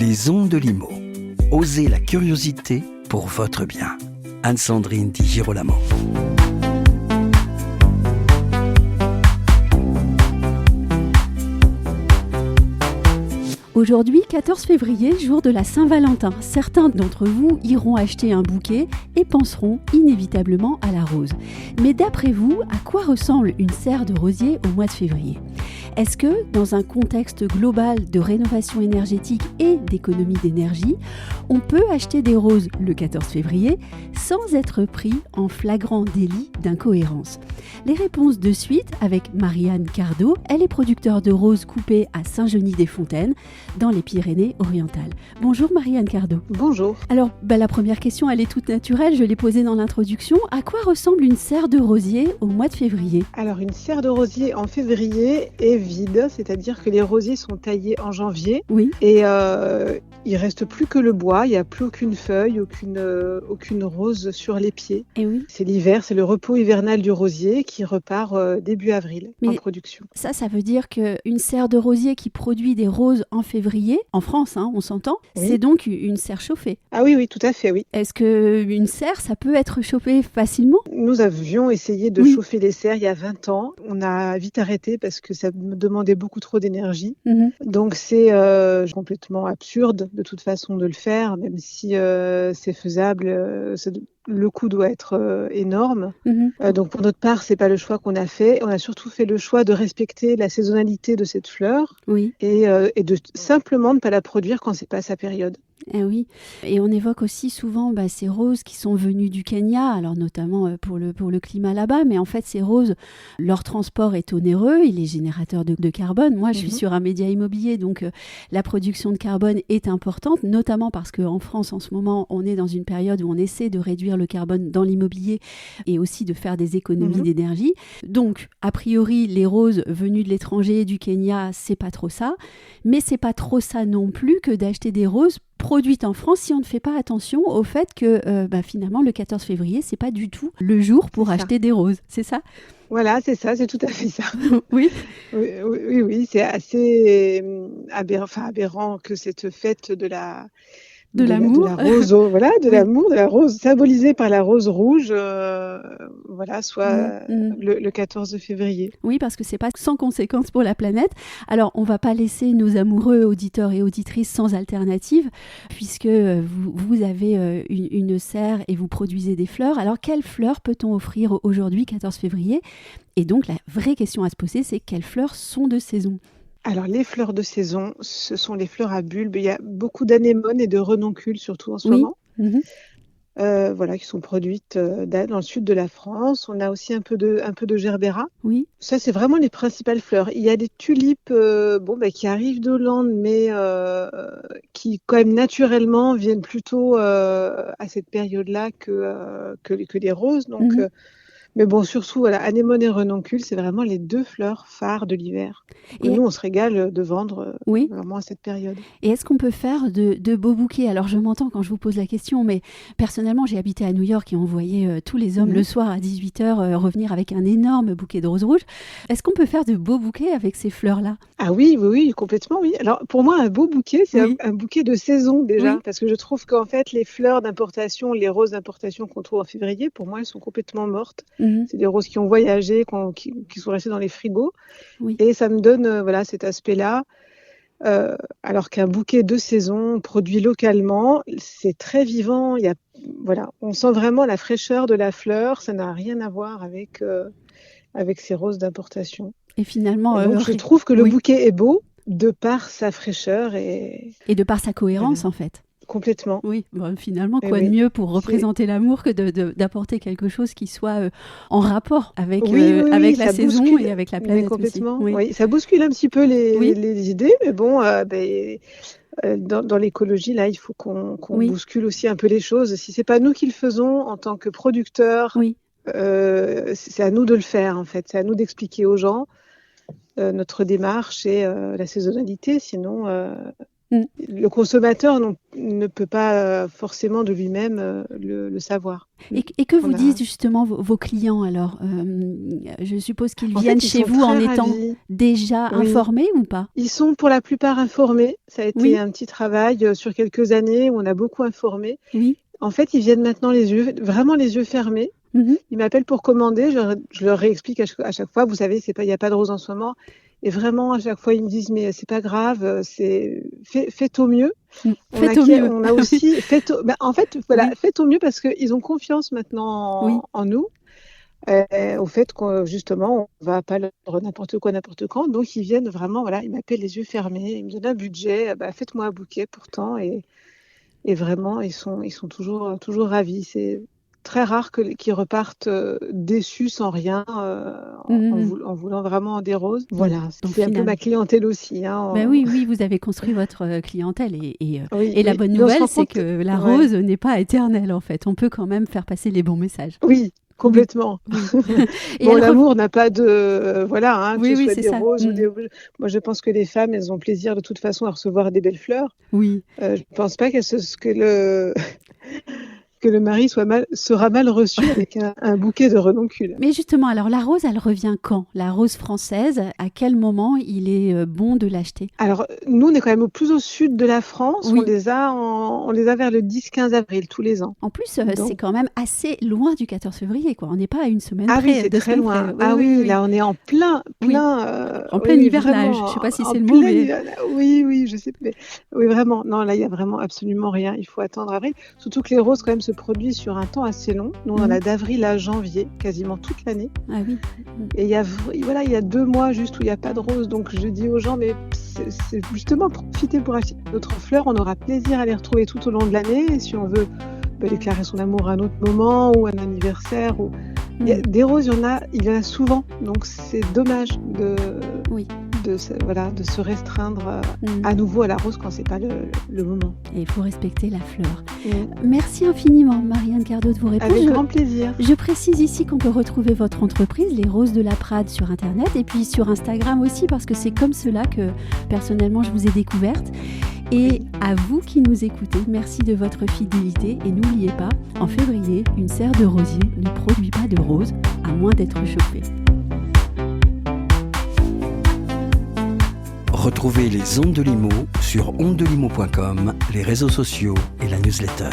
Les ondes de Limo. Osez la curiosité pour votre bien. Anne-Sandrine Di Girolamo. Aujourd'hui, 14 février, jour de la Saint-Valentin. Certains d'entre vous iront acheter un bouquet et penseront inévitablement à la rose. Mais d'après vous, à quoi ressemble une serre de rosier au mois de février ? Est-ce que, dans un contexte global de rénovation énergétique et d'économie d'énergie, on peut acheter des roses le 14 février sans être pris en flagrant délit d'incohérence ? Les réponses de suite avec Marianne Cardot. Elle est producteure de roses coupées à Saint-Genis-des-Fontaines, dans les Pyrénées-Orientales. Bonjour Marianne Cardot. Bonjour. Alors, la première question, elle est toute naturelle, je l'ai posée dans l'introduction. À quoi ressemble une serre de rosier au mois de février ? Alors, une serre de rosier en février est vide, c'est-à-dire que les rosiers sont taillés en janvier. Oui. Et il reste plus que le bois, il n'y a plus aucune feuille, aucune rose sur les pieds. Et oui. C'est l'hiver, c'est le repos hivernal du rosier qui repart début avril en production. Ça veut dire qu'une serre de rosier qui produit des roses en février, en France, on s'entend, oui. C'est donc une serre chauffée. Ah oui, tout à fait, oui. Est-ce qu'une serre, ça peut être chauffé facilement ? Nous avions essayé de chauffer les serres il y a 20 ans. On a vite arrêté parce que ça me demandait beaucoup trop d'énergie. Donc c'est complètement absurde de toute façon de le faire, même si c'est faisable. Le coût doit être énorme. Donc pour notre part, c'est pas le choix qu'on a fait. On a surtout fait le choix de respecter la saisonnalité de cette fleur et de simplement ne pas la produire quand c'est pas sa période. Eh oui, et on évoque aussi souvent ces roses qui sont venues du Kenya, alors notamment pour le climat là-bas, mais en fait ces roses, leur transport est onéreux, il est générateur de carbone. Moi je suis sur un média immobilier, donc la production de carbone est importante, notamment parce qu'en France en ce moment on est dans une période où on essaie de réduire le carbone dans l'immobilier et aussi de faire des économies d'énergie. Donc a priori les roses venues de l'étranger, du Kenya, c'est pas trop ça, mais c'est pas trop ça non plus que d'acheter des roses produite en France si on ne fait pas attention au fait que finalement le 14 février c'est pas du tout le jour pour acheter des roses, c'est ça ? Voilà, c'est ça, c'est tout à fait ça. Oui. Oui, c'est assez aberrant que cette fête de l'amour, l'amour, de la rose symbolisée par la rose rouge, soit le 14 février. Oui, parce que c'est pas sans conséquence pour la planète. Alors, on va pas laisser nos amoureux auditeurs et auditrices sans alternative, puisque vous avez une serre et vous produisez des fleurs. Alors, quelles fleurs peut-on offrir aujourd'hui, 14 février ? Et donc, la vraie question à se poser, c'est quelles fleurs sont de saison ? Alors, les fleurs de saison, ce sont les fleurs à bulbes. Il y a beaucoup d'anémones et de renoncules, surtout en ce moment, qui sont produites dans le sud de la France. On a aussi un peu de gerbera. Oui. Ça, c'est vraiment les principales fleurs. Il y a des tulipes qui arrivent d'Hollande, mais qui, quand même, naturellement, viennent plutôt à cette période-là que les roses. Donc, mais bon, surtout, anémone et renoncules, c'est vraiment les deux fleurs phares de l'hiver. Et nous, on se régale de vendre vraiment à cette période. Et est-ce qu'on peut faire de beaux bouquets ? Alors, je m'entends quand je vous pose la question, mais personnellement, j'ai habité à New York et on voyait tous les hommes le soir à 18h revenir avec un énorme bouquet de roses rouges. Est-ce qu'on peut faire de beaux bouquets avec ces fleurs-là ? Ah oui, complètement, oui. Alors, pour moi, un beau bouquet, c'est un bouquet de saison déjà, parce que je trouve qu'en fait, les fleurs d'importation, les roses d'importation qu'on trouve en février, pour moi, elles sont complètement mortes. C'est des roses qui ont voyagé, qui sont restées dans les frigos. Et ça me donne cet aspect-là. Alors qu'un bouquet de saison produit localement, c'est très vivant. On sent vraiment la fraîcheur de la fleur. Ça n'a rien à voir avec ces roses d'importation. Et finalement, donc, je trouve que le bouquet est beau de par sa fraîcheur et de par sa cohérence en fait. Complètement. Oui, finalement, quoi de mieux pour représenter l'amour que d'apporter quelque chose qui soit en rapport avec la saison et avec la planète complètement. aussi. Oui, ça bouscule un petit peu les idées, mais bon, dans l'écologie, là, il faut qu'on bouscule aussi un peu les choses. Si c'est pas nous qui le faisons en tant que producteurs, c'est à nous de le faire, en fait. C'est à nous d'expliquer aux gens notre démarche et la saisonnalité, sinon... Le consommateur ne peut pas forcément de lui-même le savoir. Et que vous disent justement vos clients alors je suppose qu'ils viennent chez vous en étant déjà informés ou pas? Ils sont pour la plupart informés. Ça a été un petit travail sur quelques années où on a beaucoup informé. Oui. En fait, ils viennent maintenant vraiment les yeux fermés. Ils m'appellent pour commander. Je leur réexplique à chaque fois. Vous savez, il n'y a pas de roses en ce moment. Et vraiment, à chaque fois, ils me disent, mais c'est pas grave, faites au mieux. On a aussi en fait, voilà, faites au mieux parce qu'ils ont confiance maintenant en nous, au fait qu'on justement, on va pas leur dire n'importe quoi, n'importe quand. Donc, ils viennent vraiment, voilà, ils m'appellent les yeux fermés, ils me donnent un budget, faites-moi un bouquet pourtant. Et vraiment, ils sont toujours ravis. C'est très rare qu'ils repartent déçus sans rien en voulant vraiment des roses. Voilà, c'est un peu ma clientèle aussi. Oui, vous avez construit votre clientèle et la bonne nouvelle, c'est que la rose n'est pas éternelle en fait. On peut quand même faire passer les bons messages. Oui. Complètement. Et l'amour n'a pas de que ce soit des roses ou des. Moi, je pense que les femmes, elles ont plaisir de toute façon à recevoir des belles fleurs. Oui. Je ne pense pas que le mari sera mal reçu avec un bouquet de renoncules. Mais justement, alors la rose, elle revient quand? La rose française, à quel moment il est bon de l'acheter? Alors, nous, on est quand même plus au sud de la France. On les a vers le 10-15 avril, tous les ans. En plus, c'est quand même assez loin du 14 février, quoi. On n'est pas à une semaine près. Ah oui, c'est très loin. Là, on est en plein hivernage. Je ne sais pas si c'est le mot, mais... Oui, je sais. Mais... Oui, vraiment. Non, là, il n'y a vraiment absolument rien. Il faut attendre avril. Surtout que les roses, quand même, se produit sur un temps assez long. Nous, on en a d'avril à janvier, quasiment toute l'année. Ah oui. Et il y a 2 mois juste où il n'y a pas de roses. Donc, je dis aux gens, mais c'est justement profiter pour acheter d'autres fleurs. On aura plaisir à les retrouver tout au long de l'année. Et si on veut déclarer son amour à un autre moment ou à un anniversaire, des roses, il y en a souvent. Donc, c'est dommage de se restreindre à nouveau à la rose quand c'est pas le moment. Et il faut respecter la fleur. Merci infiniment, Marianne Cardot, de vos réponses. Avec grand plaisir. Je précise ici qu'on peut retrouver votre entreprise, Les Roses de la Prade, sur Internet et puis sur Instagram aussi, parce que c'est comme cela que, personnellement, je vous ai découverte. Et à vous qui nous écoutez, merci de votre fidélité. Et n'oubliez pas, en février, une serre de rosier ne produit pas de roses, à moins d'être chauffée. Retrouvez les Ondes de Limo sur ondedelimo.com, les réseaux sociaux et la newsletter.